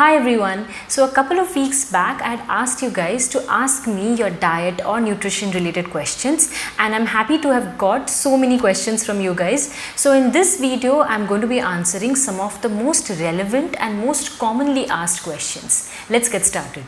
Hi everyone. So a couple of weeks back I had asked you guys to ask me your diet or nutrition related questions, and I'm happy to have got so many questions from you guys. So in this video I'm going to be answering some of the most relevant and most commonly asked questions. Let's get started.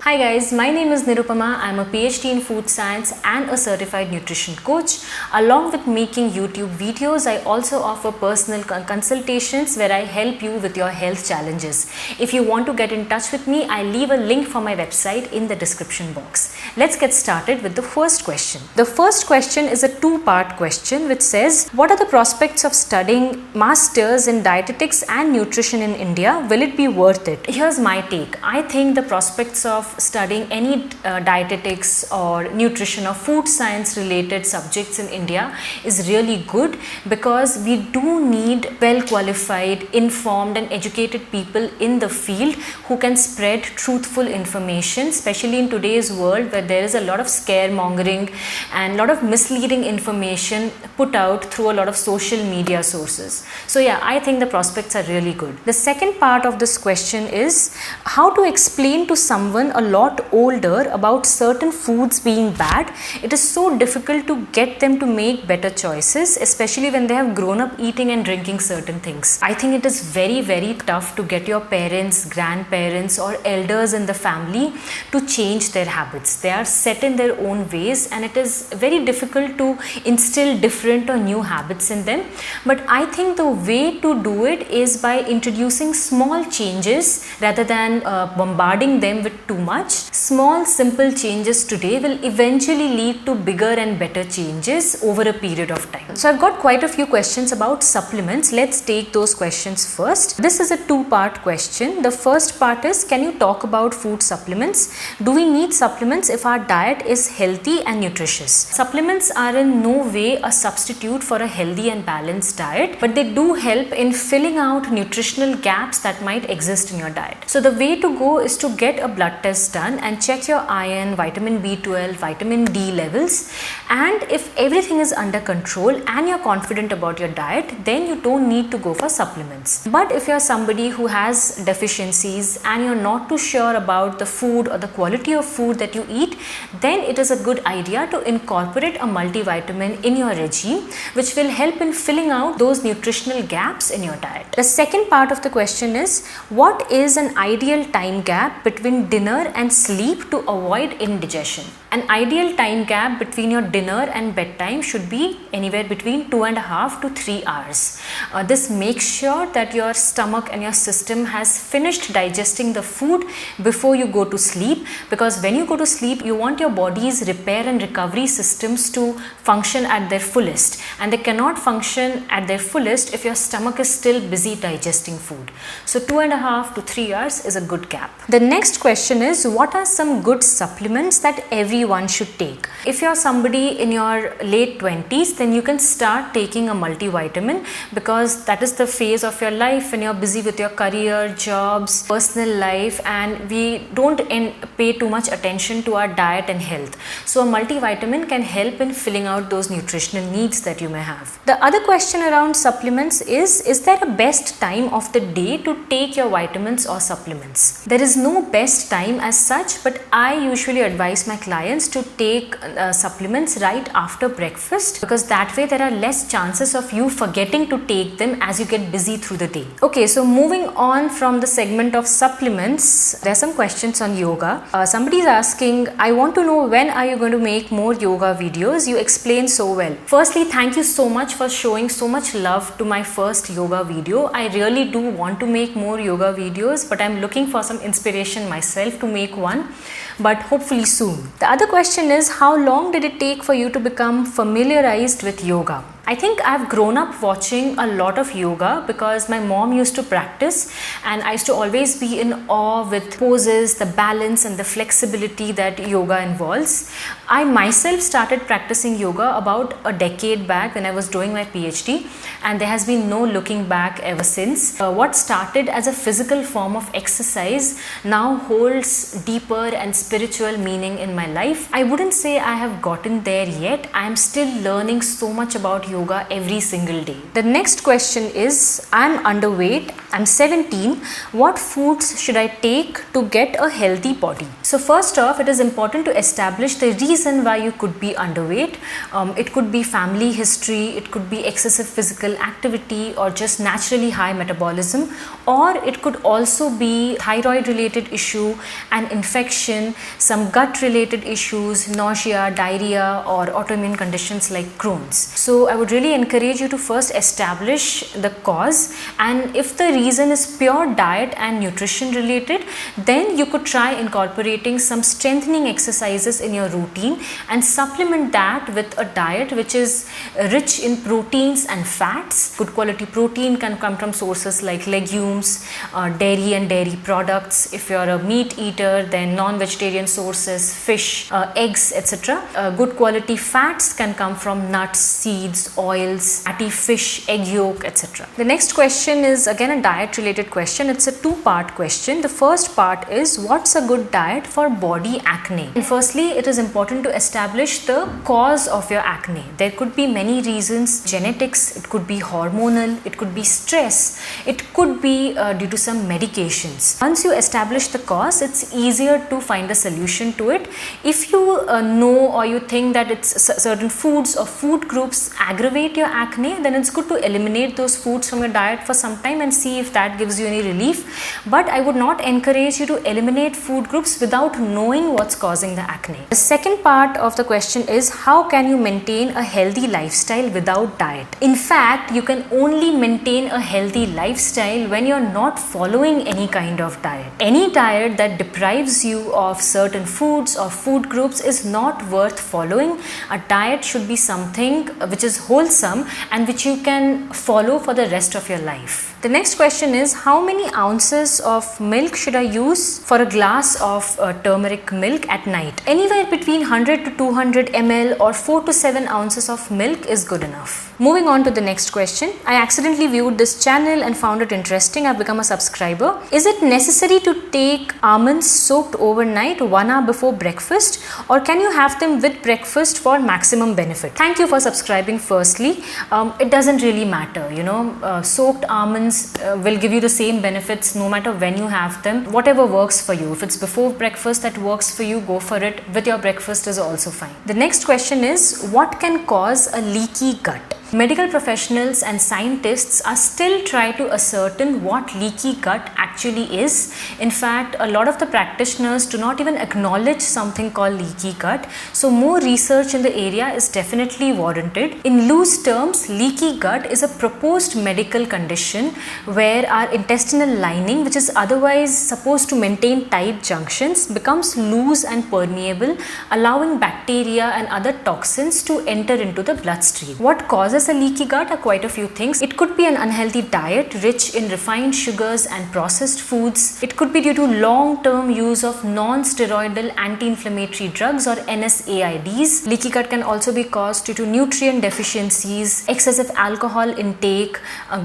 Hi guys, my name is Nirupama. I'm a PhD in food science and a certified nutrition coach. Along with making YouTube videos, I also offer personal consultations where I help you with your health challenges. If you want to get in touch with me, I leave a link for my website in the description box. Let's get started with the first question. The first question is a two-part question which says, what are the prospects of studying masters in dietetics and nutrition in India? Will it be worth it? Here's my take. I think the prospects of studying any dietetics or nutrition or food science related subjects in India is really good, because we do need well qualified, informed and educated people in the field who can spread truthful information, especially in today's world where there is a lot of scaremongering and a lot of misleading information put out through a lot of social media sources. So yeah, I think the prospects are really good. The second part of this question is how to explain to someone a lot older about certain foods being bad. It is so difficult to get them to make better choices, especially when they have grown up eating and drinking certain things. I think it is very tough to get your parents, grandparents or elders in the family to change their habits. They are set in their own ways and it is very difficult to instill different or new habits in them. But I think the way to do it is by introducing small changes rather than bombarding them with too much. Small simple changes today will eventually lead to bigger and better changes over a period of time. So I've got quite a few questions about supplements. Let's take those questions first. This is a two-part question. The first part is, can you talk about food supplements? Do we need supplements if our diet is healthy and nutritious? Supplements are in no way a substitute for a healthy and balanced diet, but they do help in filling out nutritional gaps that might exist in your diet. So the way to go is to get a blood test done and check your iron, vitamin B12, vitamin D levels, and if everything is under control and you're confident about your diet, then you don't need to go for supplements. But if you're somebody who has deficiencies and you're not too sure about the food or the quality of food that you eat, then it is a good idea to incorporate a multivitamin in your regime, which will help in filling out those nutritional gaps in your diet. The second part of the question is, what is an ideal time gap between dinner and sleep to avoid indigestion? An ideal time gap between your dinner and bedtime should be anywhere between 2.5 to 3 hours. This makes sure that your stomach and your system has finished digesting the food before you go to sleep, because when you go to sleep you want your body's repair and recovery systems to function at their fullest, and they cannot function at their fullest if your stomach is still busy digesting food. So 2.5 to 3 hours is a good gap. The next question is, what are some good supplements that everyone should take? If you're somebody in your late 20s, then you can start taking a multivitamin, because that is the phase of your life when you're busy with your career, jobs, personal life, and we don't pay too much attention to our diet and health. So a multivitamin can help in filling out those nutritional needs that you may have. The other question around supplements is there a best time of the day to take your vitamins or supplements? There is no best time as such, but I usually advise my clients to take supplements right after breakfast, because that way there are less chances of you forgetting to take them as you get busy through the day. Okay, so moving on from the segment of supplements, there are some questions on yoga. Somebody is asking, I want to know, when are you going to make more yoga videos? You explain so well. Firstly, thank you so much for showing so much love to my first yoga video. I really do want to make more yoga videos, but I'm looking for some inspiration myself to make one, but hopefully soon. The other question is, how long did it take for you to become familiarized with yoga? I think I've grown up watching a lot of yoga because my mom used to practice, and I used to always be in awe with poses, the balance and the flexibility that yoga involves. I myself started practicing yoga about a decade back when I was doing my PhD, and there has been no looking back ever since. What started as a physical form of exercise now holds deeper and spiritual meaning in my life. I wouldn't say I have gotten there yet. I am still learning so much about yoga every single day. The next question is, I'm underweight, I'm 17, what foods should I take to get a healthy body? So first off, it is important to establish the reason why you could be underweight. It could be family history, it could be excessive physical activity, or just naturally high metabolism, or it could also be thyroid related issue, an infection, some gut related issues, nausea, diarrhea, or autoimmune conditions like Crohn's. So I would really encourage you to first establish the cause, and if the reason is pure diet and nutrition related, then you could try incorporating some strengthening exercises in your routine and supplement that with a diet which is rich in proteins and fats. Good quality protein can come from sources like legumes, dairy and dairy products. If you're a meat eater, then non-vegetarian sources, fish, eggs, etc. Good quality fats can come from nuts, seeds, oils, fatty fish, egg yolk, etc. The next question is again a diet related question. It's a two-part question. The first part is, what's a good diet for body acne? And firstly, it is important to establish the cause of your acne. There could be many reasons: genetics, it could be hormonal, it could be stress, it could be due to some medications. Once you establish the cause, it's easier to find a solution to it. If you know or you think that it's certain foods or food groups aggravate your acne, then it's good to eliminate those foods from your diet for some time and see if that gives you any relief. But I would not encourage you to eliminate food groups without knowing what's causing the acne. The second part of the question is, how can you maintain a healthy lifestyle without diet? In fact, you can only maintain a healthy lifestyle when you're not following any kind of diet. Any diet that deprives you of certain foods or food groups is not worth following. A diet should be something which is wholesome and which you can follow for the rest of your life. The next question is, how many ounces of milk should I use for a glass of turmeric milk at night? Anywhere between 100 to 200 ml or 4 to 7 ounces of milk is good enough. Moving on to the next question. I accidentally viewed this channel and found it interesting. I've become a subscriber. Is it necessary to take almonds soaked overnight 1 hour before breakfast, or can you have them with breakfast for maximum benefit? Thank you for subscribing firstly. It doesn't really matter, soaked almonds will give you the same benefits no matter when you have them. Whatever works for you. If it's before breakfast that works for you, go for it. With your breakfast is also fine. The next question is, what can cause a leaky gut? Medical professionals and scientists are still trying to ascertain what leaky gut actually is. In fact, a lot of the practitioners do not even acknowledge something called leaky gut. So more research in the area is definitely warranted. In loose terms, leaky gut is a proposed medical condition where our intestinal lining, which is otherwise supposed to maintain tight junctions, becomes loose and permeable, allowing bacteria and other toxins to enter into the bloodstream. What causes a leaky gut are quite a few things. It could be an unhealthy diet rich in refined sugars and processed foods. It could be due to long-term use of non-steroidal anti-inflammatory drugs or NSAIDs. Leaky gut can also be caused due to nutrient deficiencies, excessive alcohol intake,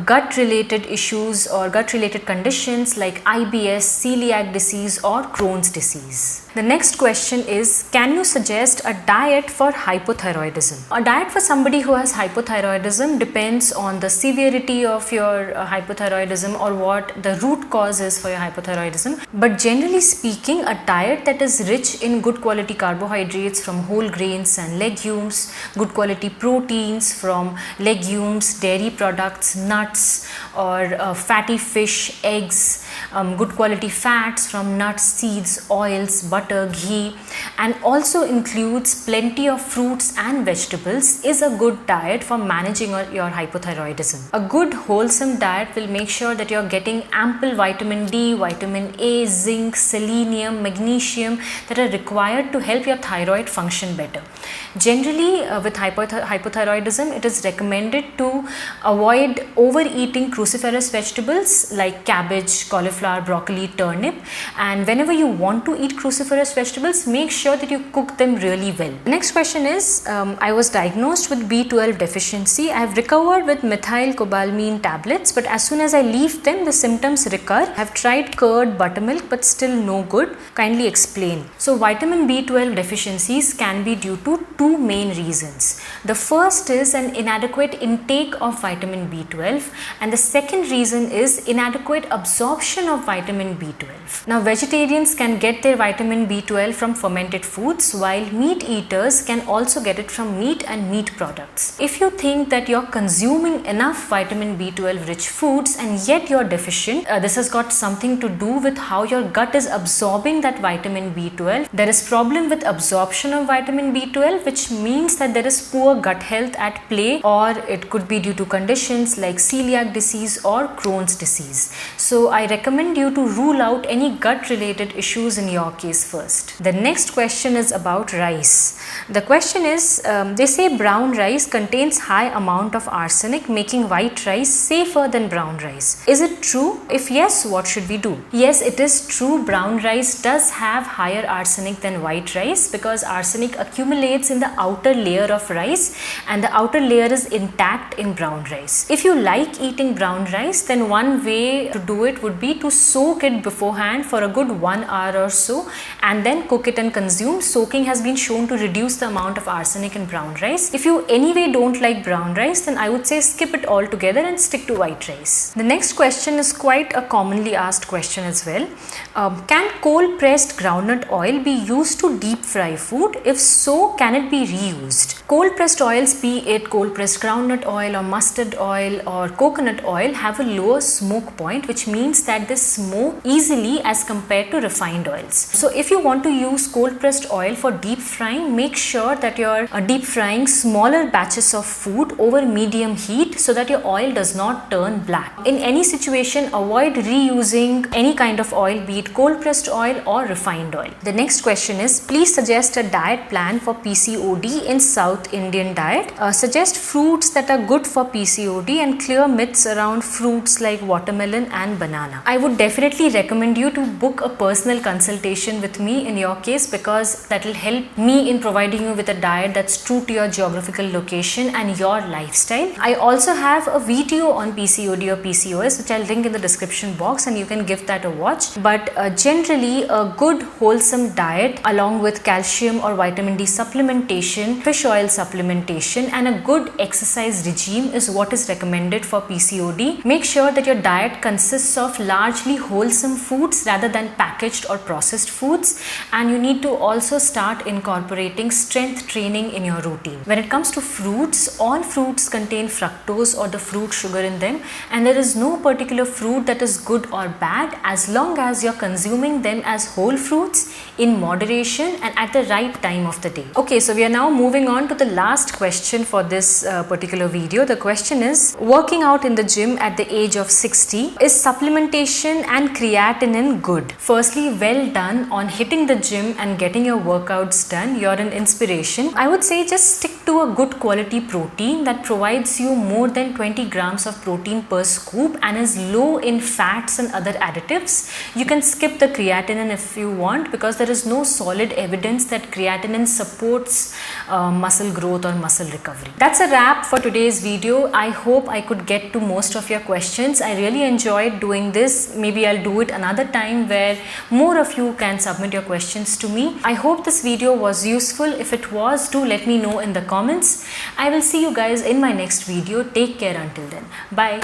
gut-related issues or gut-related conditions like IBS, celiac disease or Crohn's disease. The next question is, can you suggest a diet for hypothyroidism? A diet for somebody who has hypothyroidism depends on the severity of your hypothyroidism or what the root cause is for your hypothyroidism. But generally speaking, a diet that is rich in good quality carbohydrates from whole grains and legumes, good quality proteins from legumes, dairy products, nuts or fatty fish, eggs, good quality fats from nuts, seeds, oils, butter, ghee, and also includes plenty of fruits and vegetables is a good diet for managing your hypothyroidism. A good wholesome diet will make sure that you're getting ample vitamin D, vitamin A, zinc, selenium, magnesium that are required to help your thyroid function better. Generally, with hypothyroidism, it is recommended to avoid overeating cruciferous vegetables like cabbage, cauliflower, broccoli, turnip, and whenever you want to eat cruciferous vegetables, make sure that you cook them really well. The next question is, I was diagnosed with B12 deficiency deficiency. I have recovered with methylcobalamin tablets, but as soon as I leave them, the symptoms recur. I have tried curd, buttermilk, but still no good. Kindly explain. So vitamin B12 deficiencies can be due to two main reasons. The first is an inadequate intake of vitamin B12, and the second reason is inadequate absorption of vitamin B12. Now vegetarians can get their vitamin B12 from fermented foods, while meat eaters can also get it from meat and meat products. If you think that you're consuming enough vitamin B12 rich foods and yet you're deficient, this has got something to do with how your gut is absorbing that vitamin B12. There is problem with absorption of vitamin B12, which means that there is poor gut health at play, or it could be due to conditions like celiac disease or Crohn's disease. So I recommend you to rule out any gut related issues in your case first. The next question is about rice. The question is, they say brown rice contains high amount of arsenic, making white rice safer than brown rice. Is it true? If yes, what should we do? Yes, it is true. Brown rice does have higher arsenic than white rice because arsenic accumulates in the outer layer of rice and the outer layer is intact in brown rice. If you like eating brown rice, then one way to do it would be to soak it beforehand for a good 1 hour or so and then cook it and consume. Soaking has been shown to reduce the amount of arsenic in brown rice. If you anyway don't like brown rice, then I would say skip it altogether and stick to white rice. The next question is quite a commonly asked question as well. Can cold pressed groundnut oil be used to deep fry food? If so, can it be reused? Cold pressed oils, be it cold pressed groundnut oil or mustard oil or coconut oil, have a lower smoke point, which means that they smoke easily as compared to refined oils. So if you want to use cold pressed oil for deep frying, make sure that you're deep frying smaller batches of food over medium heat so that your oil does not turn black. In any situation, avoid reusing any kind of oil, be it cold pressed oil or refined oil. The next question is, please suggest a diet plan for PCOD in South Indian diet. Suggest fruits that are good for PCOD and clear myths around fruits like watermelon and banana. I would definitely recommend you to book a personal consultation with me in your case, because that will help me in providing you with a diet that's true to your geographical location and your lifestyle. I also have a video on PCOD or PCOS which I'll link in the description box and you can give that a watch. But generally a good wholesome diet along with calcium or vitamin D supplementation, fish oil supplementation and a good exercise regime is what is recommended for PCOD. Make sure that your diet consists of largely wholesome foods rather than packaged or processed foods, and you need to also start incorporating strength training in your routine. When it comes to fruits, all fruits contain fructose or the fruit sugar in them, and there is no particular fruit that is good or bad as long as you're consuming them as whole fruits in moderation and at the right time of the day. Okay, so we are now moving on to the last question for this particular video. The question is, working out in the gym at the age of 60, is supplementation and creatinine good? Firstly, well done on hitting the gym and getting your workouts done. You're an inspiration. I would say just stick to a good quality protein that provides you more than 20 grams of protein per scoop and is low in fats and other additives. You can skip the creatinine if you want, because there is no solid evidence that creatinine supports muscle growth or muscle recovery. That's a wrap for today's video. I hope I could get to most of your questions. I really enjoyed doing this. Maybe I'll do it another time where more of you can submit your questions to me. I hope this video was useful. If it was, do let me know in the comments. I will see you guys in my next video. Take care until then. Bye.